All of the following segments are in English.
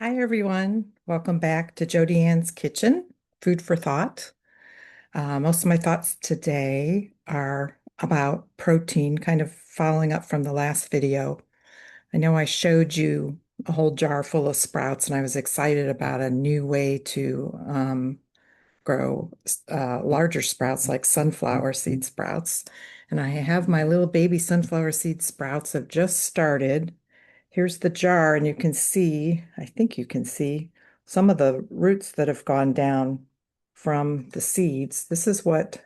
Hi, everyone. Welcome back to Jody Ann's Kitchen, Food for Thought. Most of my thoughts today are about protein, kind of following up from the last video. I know I showed you a whole jar full of sprouts, and I was excited about a new way to grow larger sprouts like sunflower seed sprouts. And I have my little baby sunflower seed sprouts have just started. Here's the jar, and you can see, I think you can see some of the roots that have gone down from the seeds. This is what,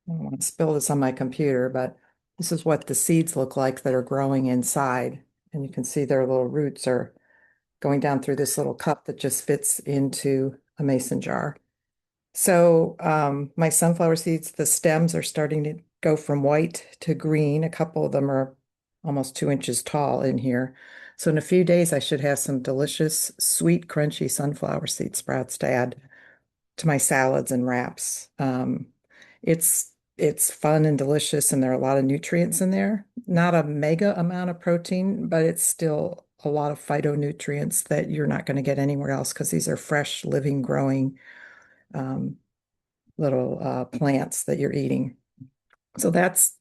I don't want to spill this on my computer, but this is what the seeds look like that are growing inside. And you can see their little roots are going down through this little cup that just fits into a mason jar. So my sunflower seeds, the stems are starting to go from white to green. A couple of them are almost 2 inches tall in here. So in a few days, I should have some delicious, sweet, crunchy sunflower seed sprouts to add to my salads and wraps. It's fun and delicious, and there are a lot of nutrients in there. Not a mega amount of protein, but it's still a lot of phytonutrients that you're not going to get anywhere else because these are fresh, living, growing um, little plants that you're eating. So that's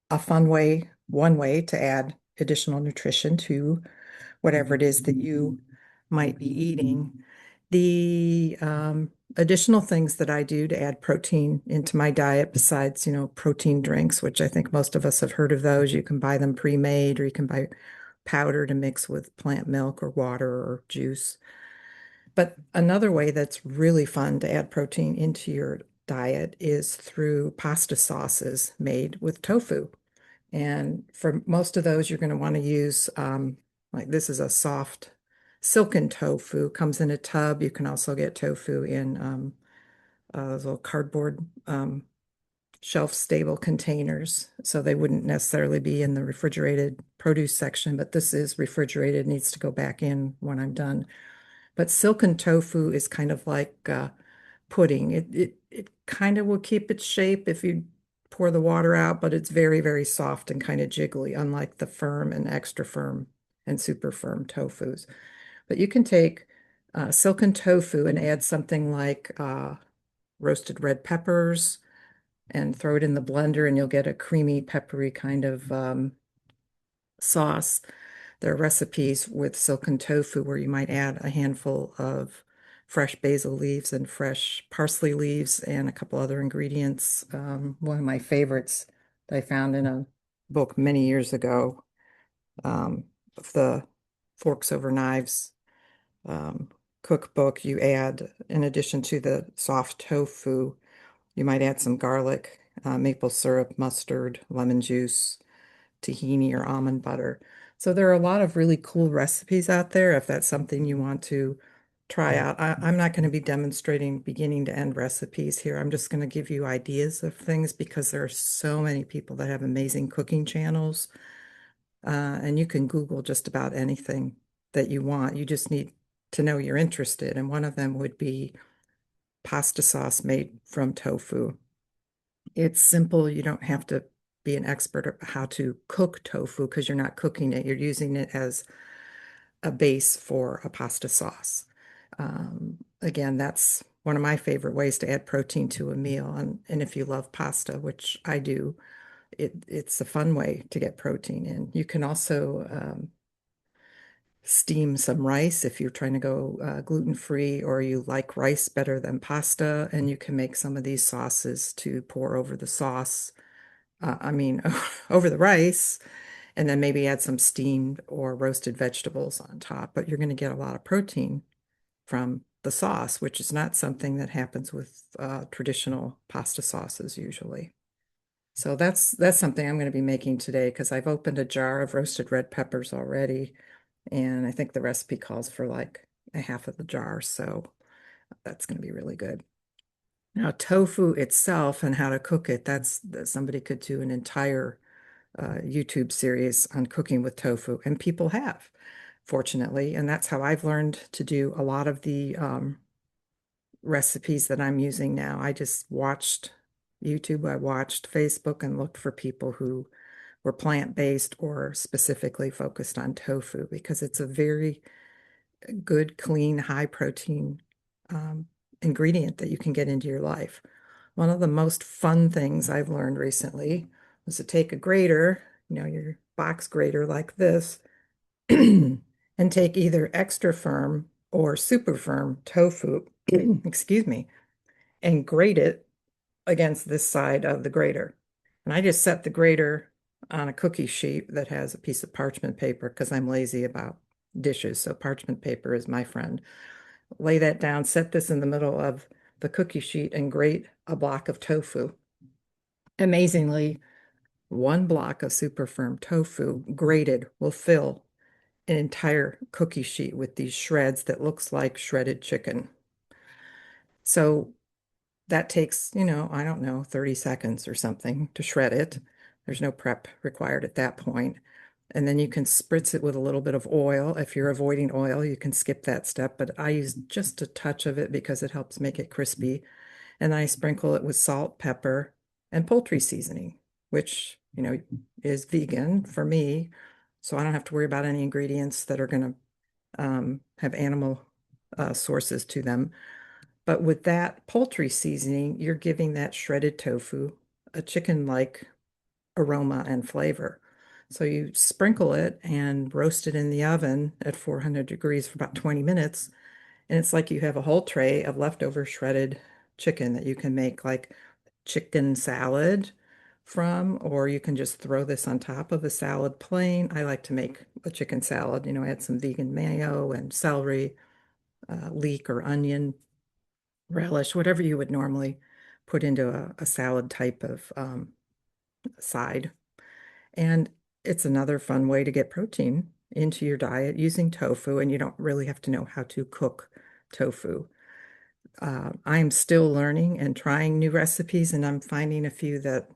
a fun way, one way to add additional nutrition to whatever it is that you might be eating. The additional things that I do to add protein into my diet, besides, protein drinks, which I think most of us have heard of those. You can buy them pre-made, or you can buy powder to mix with plant milk or water or juice. But another way that's really fun to add protein into your diet is through pasta sauces made with tofu. And for most of those, you're going to want to use, like this is a soft silken tofu, comes in a tub. You can also get tofu in those little cardboard shelf stable containers. So they wouldn't necessarily be in the refrigerated produce section, but this is refrigerated, needs to go back in when I'm done. But silken tofu is kind of like pudding. It kind of will keep its shape if you pour the water out, but it's very, very soft and kind of jiggly, unlike the firm and extra firm and super firm tofus. But you can take silken tofu and add something like roasted red peppers and throw it in the blender, and you'll get a creamy, peppery kind of sauce. There are recipes with silken tofu where you might add a handful of fresh basil leaves and fresh parsley leaves and a couple other ingredients. One of my favorites that I found in a book many years ago, of the Forks Over Knives um, cookbook, you add, in addition to the soft tofu, you might add some garlic, maple syrup, mustard, lemon juice, tahini or almond butter. So there are a lot of really cool recipes out there if that's something you want to try out. I'm not going to be demonstrating beginning to end recipes here. I'm just going to give you ideas of things because there are so many people that have amazing cooking channels. And you can Google just about anything that you want. You just need to know you're interested. And one of them would be pasta sauce made from tofu. It's simple. You don't have to be an expert at how to cook tofu because you're not cooking it. You're using it as a base for a pasta sauce. Again, that's one of my favorite ways to add protein to a meal. And if you love pasta, which I do, it's a fun way to get protein in. You can also steam some rice if you're trying to go gluten-free, or you like rice better than pasta, and you can make some of these sauces to pour over the sauce. I mean, over the rice, and then maybe add some steamed or roasted vegetables on top. But you're going to get a lot of protein from the sauce, which is not something that happens with traditional pasta sauces usually. So that's something I'm going to be making today because I've opened a jar of roasted red peppers already, and I think the recipe calls for like a half of the jar, so that's going to be really good. Now, tofu itself and how to cook it, that somebody could do an entire YouTube series on cooking with tofu, and people have, fortunately. And that's how I've learned to do a lot of the recipes that I'm using now. I just watched YouTube, I watched Facebook, and looked for people who were plant-based or specifically focused on tofu because it's a very good, clean, high protein um, ingredient that you can get into your life. One of the most fun things I've learned recently was to take a grater, your box grater like this, and take either extra firm or super firm tofu, excuse me, and grate it against this side of the grater. And I just set the grater on a cookie sheet that has a piece of parchment paper because I'm lazy about dishes. So parchment paper is my friend. Lay that down, set this in the middle of the cookie sheet and grate a block of tofu. Amazingly, one block of super firm tofu grated will fill an entire cookie sheet with these shreds that looks like shredded chicken. So that takes, I don't know, 30 seconds or something to shred it. There's no prep required at that point. And then you can spritz it with a little bit of oil. If you're avoiding oil, you can skip that step, but I use just a touch of it because it helps make it crispy. And then I sprinkle it with salt, pepper, and poultry seasoning, which, is vegan for me. So I don't have to worry about any ingredients that are going to have animal sources to them. But with that poultry seasoning, you're giving that shredded tofu a chicken-like aroma and flavor. So you sprinkle it and roast it in the oven at 400 degrees for about 20 minutes. And it's like you have a whole tray of leftover shredded chicken that you can make like chicken salad from, or you can just throw this on top of a salad plain. I like to make a chicken salad, add some vegan mayo and celery, leek or onion relish, whatever you would normally put into a salad type of side. And it's another fun way to get protein into your diet using tofu, and you don't really have to know how to cook tofu. I am still learning and trying new recipes, and I'm finding a few that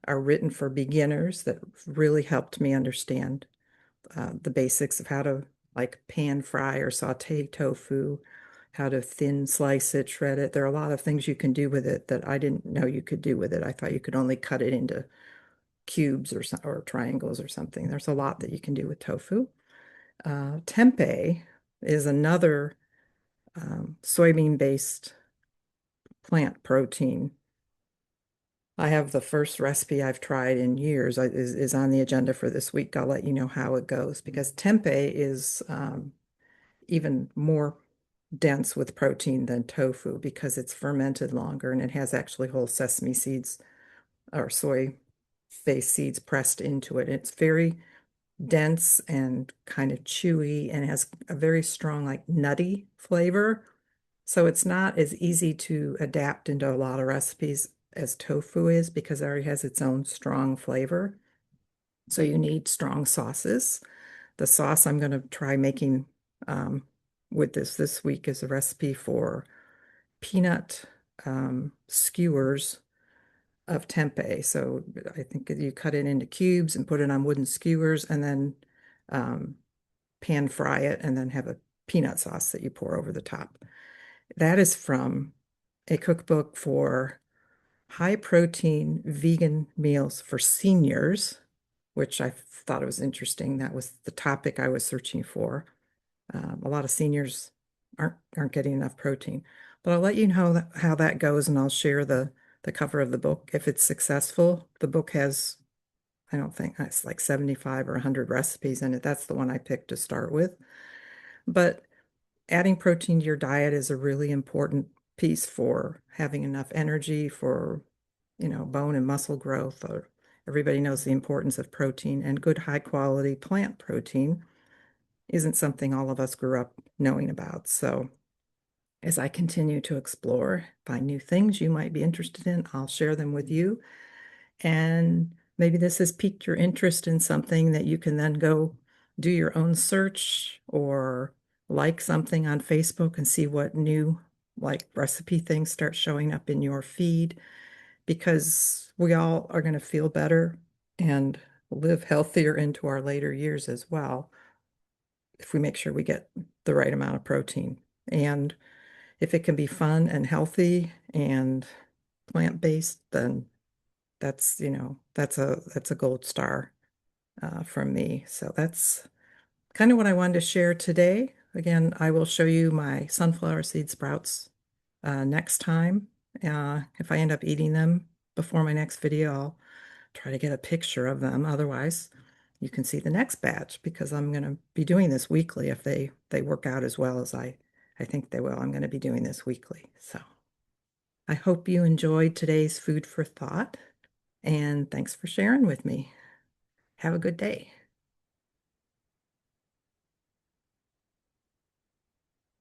are written for beginners that really helped me understand the basics of how to like pan fry or saute tofu, how to thin slice it, shred it. There are a lot of things you can do with it that I didn't know you could do with it. I thought you could only cut it into cubes or triangles or something. There's a lot that you can do with tofu. Tempeh is another soybean-based plant protein. I have the first recipe I've tried in years is on the agenda for this week. I'll let you know how it goes because tempeh is even more dense with protein than tofu because it's fermented longer and it has actually whole sesame seeds or soy-based seeds pressed into it. It's very dense and kind of chewy and has a very strong, like nutty flavor. So it's not as easy to adapt into a lot of recipes as tofu is because it already has its own strong flavor. So you need strong sauces. The sauce I'm going to try making um, with this week is a recipe for peanut skewers of tempeh. So I think you cut it into cubes and put it on wooden skewers and then um, pan fry it and then have a peanut sauce that you pour over the top. That is from a cookbook for high protein vegan meals for seniors, which I thought it was interesting. That was the topic I was searching for. A lot of seniors aren't getting enough protein. But I'll let you know how that goes, and I'll share the cover of the book if it's successful. The book has, I don't think it's like 75 or 100 recipes in it. That's the one I picked to start with. But adding protein to your diet is a really important piece for having enough energy for, bone and muscle growth. Or everybody knows the importance of protein, and good high quality plant protein isn't something all of us grew up knowing about. So as I continue to explore, find new things you might be interested in, I'll share them with you. And maybe this has piqued your interest in something that you can then go do your own search or like something on Facebook and see what new like recipe things start showing up in your feed because we all are going to feel better and live healthier into our later years as well if we make sure we get the right amount of protein. And if it can be fun and healthy and plant-based, then that's a gold star from me. So that's kind of what I wanted to share today. again, I will show you my sunflower seed sprouts next time. If I end up eating them before my next video, I'll try to get a picture of them. Otherwise, you can see the next batch because I'm going to be doing this weekly if they work out as well as I think they will. I'm going to be doing this weekly. So I hope you enjoyed today's food for thought, and thanks for sharing with me. Have a good day.